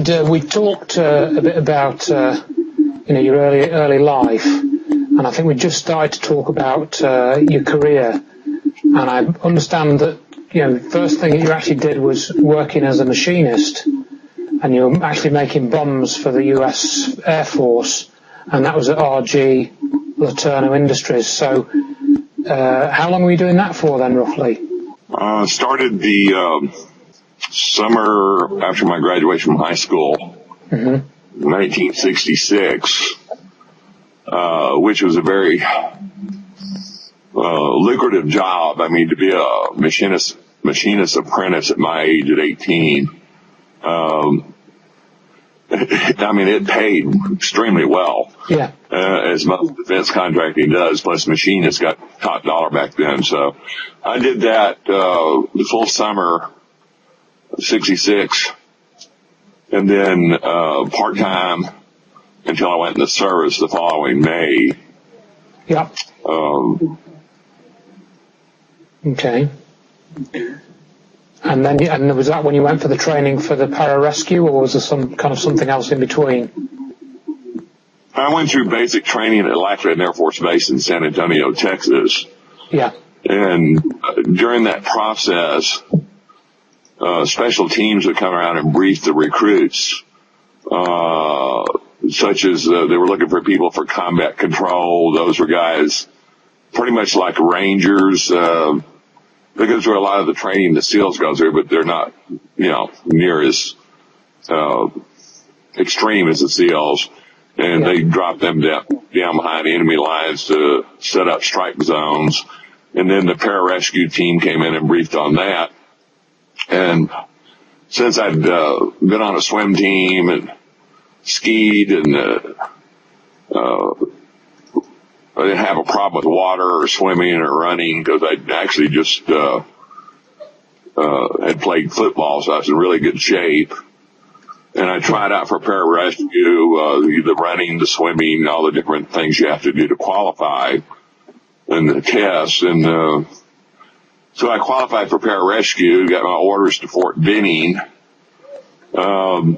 we talked a bit about your early life, and I think we just started to talk about your career. And I understand that the first thing that you actually did was working as a machinist, and you were actually making bombs for the US Air Force, and that was at RG Laterno Industries. So how long were you doing that for then, roughly? Started the summer after my graduation from high school, 1966, which was a very lucrative job. I mean, to be a machinist apprentice at my age at 18, I mean, it paid extremely well. Yeah. As most defense contracting does, plus machinists got top dollar back then. So I did that the full summer of 66, and then part-time until I went in the service the following May. Yeah. Okay. And then, and was that when you went for the training for the pararescue, or was there something else in between? I went through basic training at Lackland Air Force Base in San Antonio, Texas. Yeah. And during that process, special teams would come around and brief the recruits, such as they were looking for people for combat control. Those were guys pretty much like Rangers, because where a lot of the training the SEALs go through, but they're not, near as extreme as the SEALs. And they drop them down behind enemy lines to set up strike zones. And then the pararescue team came in and briefed on that. And since I'd been on a swim team and skied, and I didn't have a problem with water or swimming or running, because I actually just had played football, so I was in really good shape. And I tried out for pararescue, the running, the swimming, all the different things you have to do to qualify, and the tests. And so I qualified for pararescue, got my orders to Fort Benning. I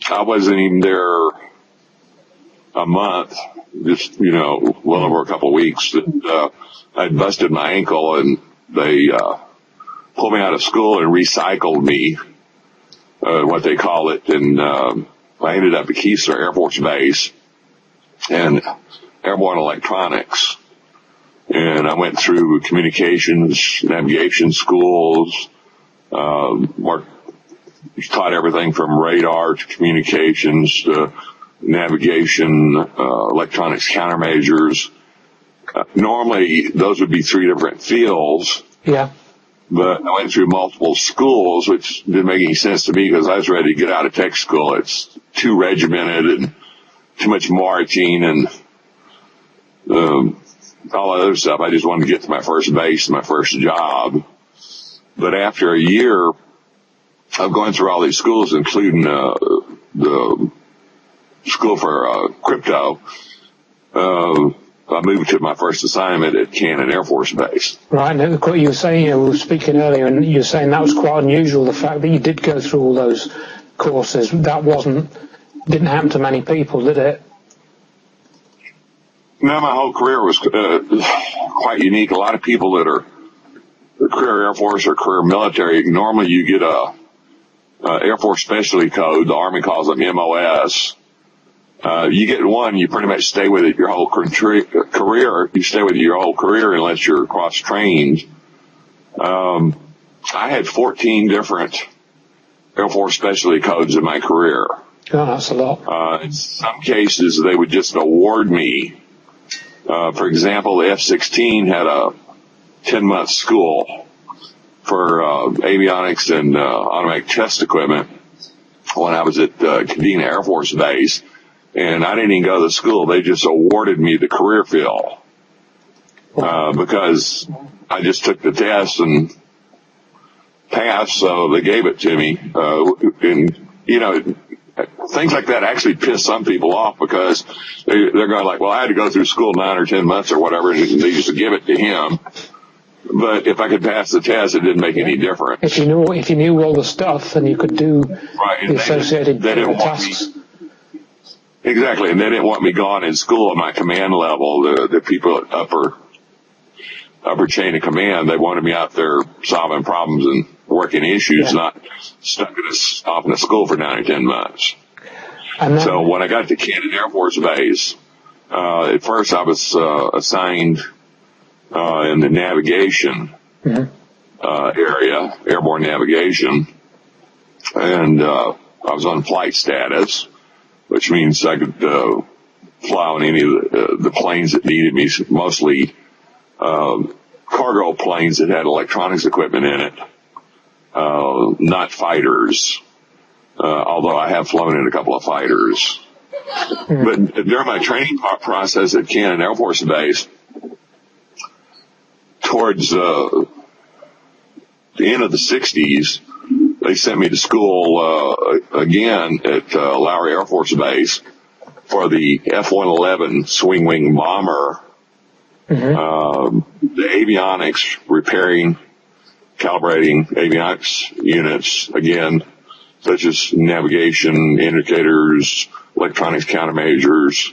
wasn't even there a month, just, well over a couple of weeks. I'd busted my ankle, and they pulled me out of school and recycled me, what they call it. And I ended up at Keesler Air Force Base and airborne electronics. And I went through communications, navigation schools, taught everything from radar to communications to navigation, electronics countermeasures. Normally, those would be 3 different fields. Yeah. But I went through multiple schools, which didn't make any sense to me because I was ready to get out of tech school. It's too regimented and too much marching and all that other stuff. I just wanted to get to my first base, my first job. But after a year of going through all these schools, including the school for crypto, I moved to my first assignment at Cannon Air Force Base. Right, and you were saying, we were speaking earlier, and you were saying that was quite unusual, the fact that you did go through all those courses. That didn't happen to many people, did it? No, my whole career was quite unique. A lot of people that are career Air Force or career military, normally you get a Air Force specialty code. The Army calls them MOS. You get one, you pretty much stay with it your whole career. You stay with it your whole career unless you're cross-trained. I had 14 different Air Force specialty codes in my career. Oh, that's a lot. In some cases, they would just award me. For example, the F-16 had a 10-month school for avionics and automatic test equipment when I was at Kadena Air Force Base. And I didn't even go to the school. They just awarded me the career field because I just took the test and passed, so they gave it to me. And, things like that actually piss some people off because they're going like, well, I had to go through school 9 or 10 months or whatever, and they used to give it to him. But if I could pass the test, it didn't make any difference. If you knew all the stuff, then you could do Right, the associated they didn't tasks. Exactly, and they didn't want me gone in school at my command level. The people at upper chain of command, they wanted me out there solving problems and working issues, not stuck off in a school for 9 or 10 months. And so when I got to Cannon Air Force Base, at first I was assigned in the navigation area, airborne navigation, and I was on flight status, which means I could fly on any of the planes that needed me, mostly cargo planes that had electronics equipment in it, not fighters, although I have flown in a couple of fighters. But during my training process at Cannon Air Force Base, towards the end of the 60s, they sent me to school again at Lowry Air Force Base for the F-111 swing wing bomber, the avionics, repairing, calibrating avionics units, again, such as navigation, indicators, electronics countermeasures,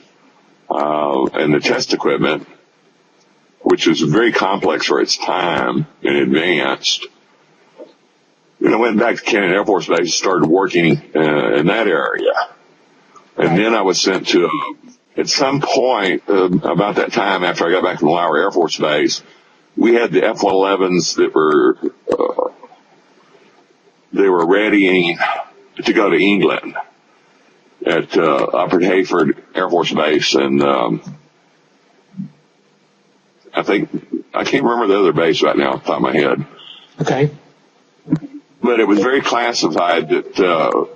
and the test equipment, which is very complex for its time and advanced. And I went back to Cannon Air Force Base and started working in that area. And then I was sent to, at some point, about that time after I got back from Lowry Air Force Base, we had the F-111s that were, they were readying to go to England at Upper Hayford Air Force Base. And I can't remember the other base right now off the top of my head. Okay. But it was very classified that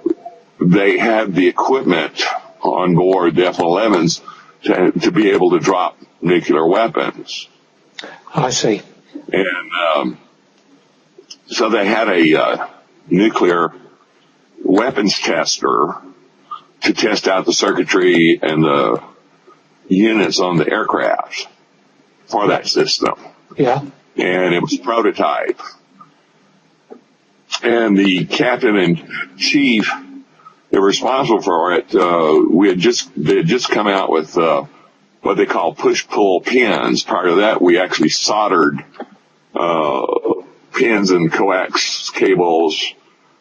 they had the equipment on board the F-111s to be able to drop nuclear weapons. I see. And so they had a nuclear weapons tester to test out the circuitry and the units on the aircraft for that system. Yeah. And it was a prototype. And the captain and chief, they were responsible for it. They had just come out with what they call push-pull pins. Part of that, we actually soldered pins and coax cables,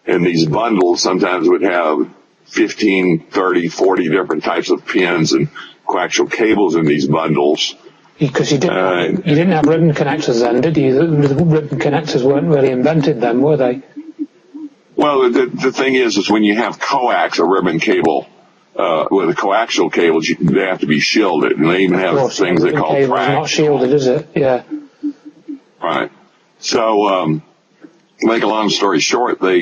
and these bundles sometimes would have 15, 30, 40 different types of pins and coaxial cables in these bundles. Because you didn't have ribbon connectors then, did you? The ribbon connectors weren't really invented then, were they? Well, the thing is when you have coax, a ribbon cable, with the coaxial cables, they have to be shielded, and they even have things they call tracks. It's not shielded, is it? Yeah. Right. So, make a long story short, they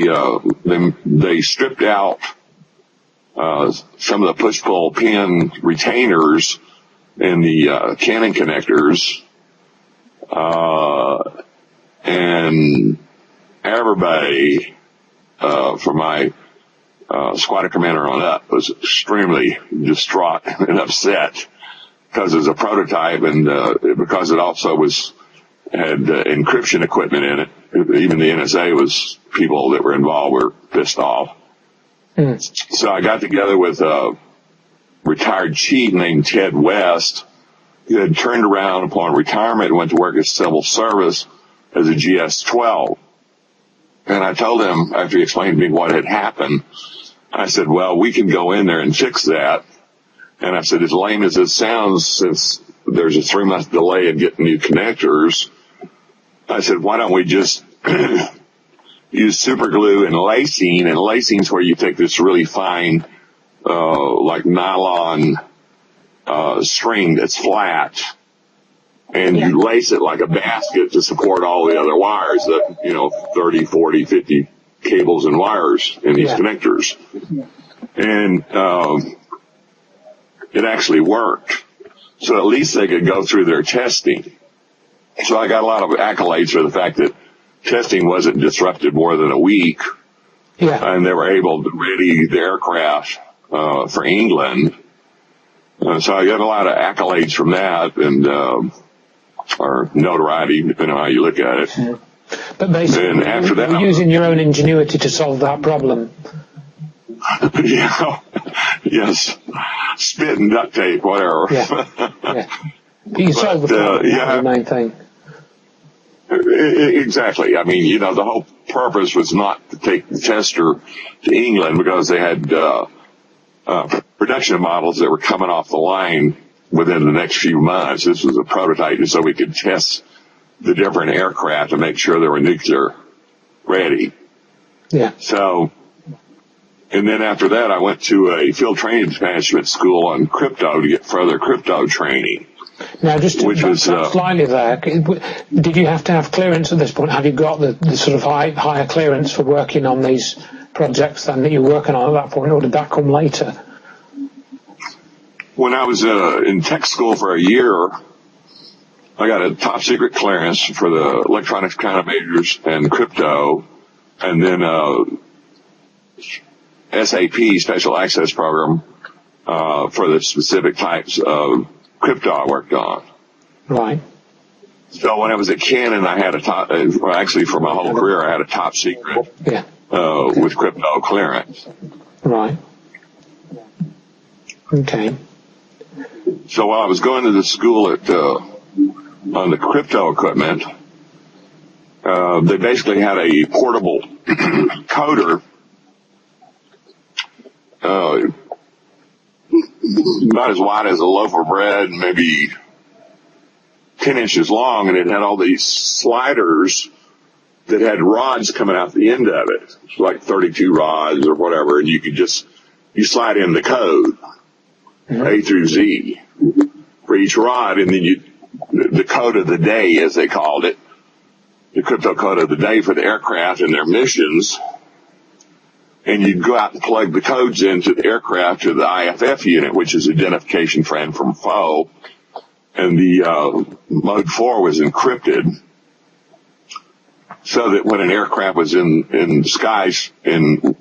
stripped out some of the push-pull pin retainers in the cannon connectors, and everybody, from my squadron commander on up, was extremely distraught and upset because it was a prototype, and because it also had encryption equipment in it. Even the NSA people that were involved were pissed off. So I got together with a retired chief named Ted West, who had turned around upon retirement and went to work as civil service as a GS-12. And I told him, after he explained to me what had happened, I said, well, we can go in there and fix that. And I said, as lame as it sounds, since there's a 3-month delay in getting new connectors, I said, why don't we just use super glue and lacing? And lacing's where you take this really fine, like nylon string that's flat, and you lace it like a basket to support all the other wires, that 30, 40, 50 cables and wires in these connectors. And it actually worked. So at least they could go through their testing. So I got a lot of accolades for the fact that testing wasn't disrupted more than a week. Yeah. And they were able to ready the aircraft for England. So I got a lot of accolades from that. And or notoriety, depending on how you look at it. Yeah. But basically, and after that, you're using your own ingenuity to solve that problem. Yeah, yes, spit and duct tape, whatever. Yeah, yeah. But you solved the problem. That's the main thing. Exactly. I mean, you know, the whole purpose was not to take the tester to England because they had production models that were coming off the line within the next few months. This was a prototype so we could test the different aircraft to make sure they were nuclear ready. Yeah. So, and then after that, I went to a field training management school on crypto to get further crypto training. Now, just to slightly there, did you have to have clearance at this point? Have you got the sort of higher clearance for working on these projects then that you're working on at that point, or did that come later? When I was in tech school for a year, I got a top secret clearance for the electronics countermeasures and crypto, and then SAP, Special Access Program, for the specific types of crypto I worked on. Right. So when I was at Canon, I had a top, actually for my whole career, I had a top secret with crypto clearance. Right. Okay. So while I was going to the school at on the crypto equipment, they basically had a portable coder, not as wide as a loaf of bread, maybe 10 inches long, and it had all these sliders that had rods coming out the end of it, like 32 rods or whatever, and you slide in the code, A through Z, for each rod, and then the code of the day, as they called it, the crypto code of the day for the aircraft and their missions, and you'd go out and plug the codes into the aircraft to the IFF unit, which is identification friend from foe, and the mode 4 was encrypted, so that when an aircraft was in the skies, in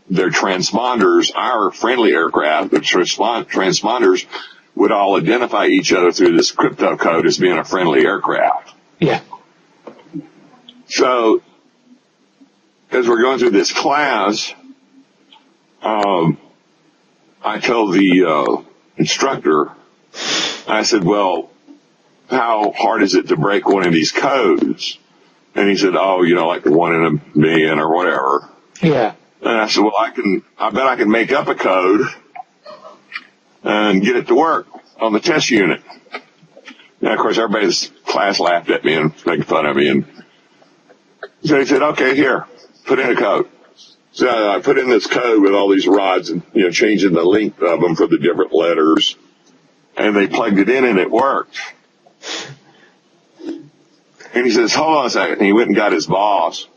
their transponders, our friendly aircraft, the transponders would all identify each other through this crypto code as being a friendly aircraft. Yeah. So, as we're going through this class, I told the instructor, I said, well, how hard is it to break one of these codes? And he said, oh, like 1 in a million or whatever. Yeah. And I said, well, I bet I can make up a code and get it to work on the test unit. And of course, everybody in this class laughed at me and making fun of me. And so he said, okay, here, put in a code. So I put in this code with all these rods and, changing the length of them for the different letters. And they plugged it in and it worked. And he says, hold on a second. And he went and got his boss.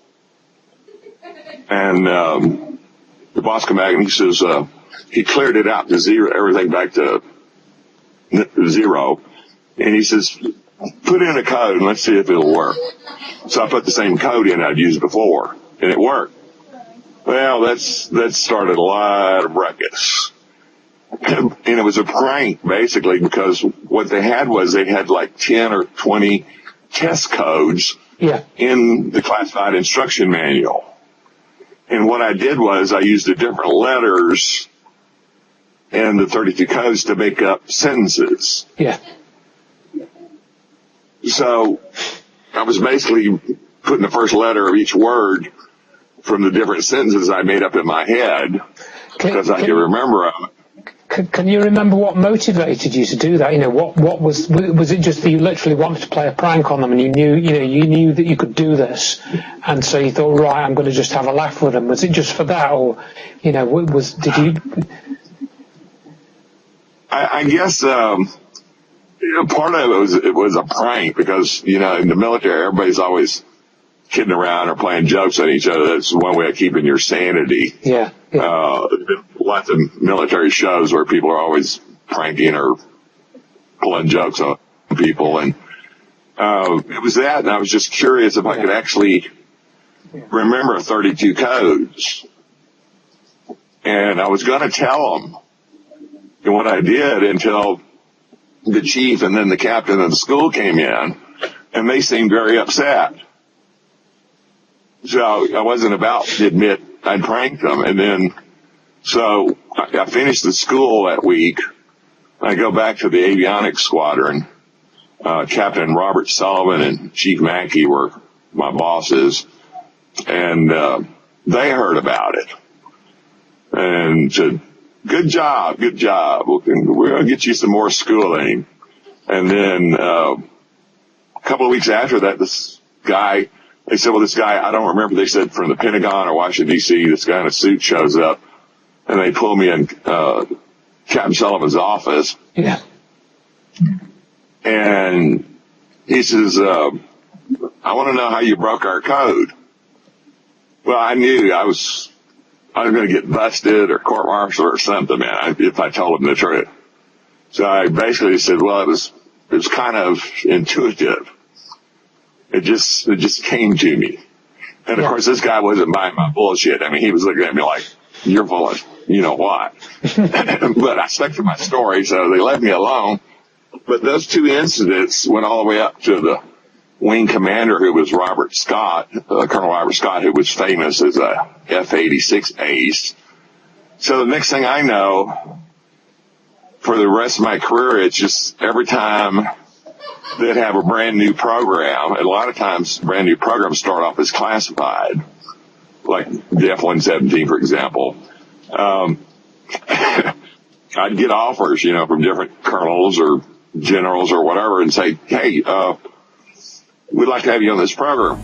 And the boss came back and he says, he cleared it out to zero, everything back to zero. And he says, put in a code and let's see if it'll work. So I put the same code in I'd used before, and it worked. Well, that started a lot of ruckus. And it was a prank, basically, because what they had was they had like 10 or 20 test codes in the classified instruction manual. And what I did was I used the different letters and the 32 codes to make up sentences. Yeah. So I was basically putting the first letter of each word from the different sentences I made up in my head because I could remember them. Can you remember what motivated you to do that? What was it just that you literally wanted to play a prank on them and you knew that you could do this, and so you thought, right, I'm going to just have a laugh with them? Was it just for that, or did you? I guess part of it was a prank because in the military everybody's always kidding around or playing jokes on each other. That's one way of keeping your sanity. Yeah. There's been lots of military shows where people are always pranking or pulling jokes on people, and it was that, and I was just curious if I could actually remember 32 codes. And I was going to tell them, and what I did until the chief and then the captain of the school came in, and they seemed very upset. So I wasn't about to admit I'd pranked them. And then, so I finished the school that week. I go back to the avionics squadron. Captain Robert Sullivan and Chief Mackey were my bosses, and they heard about it and said, good job. We're going to get you some more schooling. And then a couple of weeks after that, this guy, they said, well, this guy, I don't remember, they said from the Pentagon or Washington, D.C., this guy in a suit shows up, and they pull me in Captain Sullivan's office. Yeah. And he says, I want to know how you broke our code. Well, I knew I was going to get busted or court-martialed or something, man, if I told him the truth. So I basically said, well, it was kind of intuitive. It just came to me. And of course, this guy wasn't buying my bullshit. I mean, he was looking at me like, you're full of, you know what? But I stuck to my story, so they let me alone. But those two incidents went all the way up to the wing commander, who was Robert Scott, Colonel Robert Scott, who was famous as a F-86 ace. So the next thing I know, for the rest of my career, it's just every time they'd have a brand new program, and a lot of times brand new programs start off as classified, like the F-117, for example. I'd get offers, from different colonels or generals or whatever, and say, hey, we'd like to have you on this program.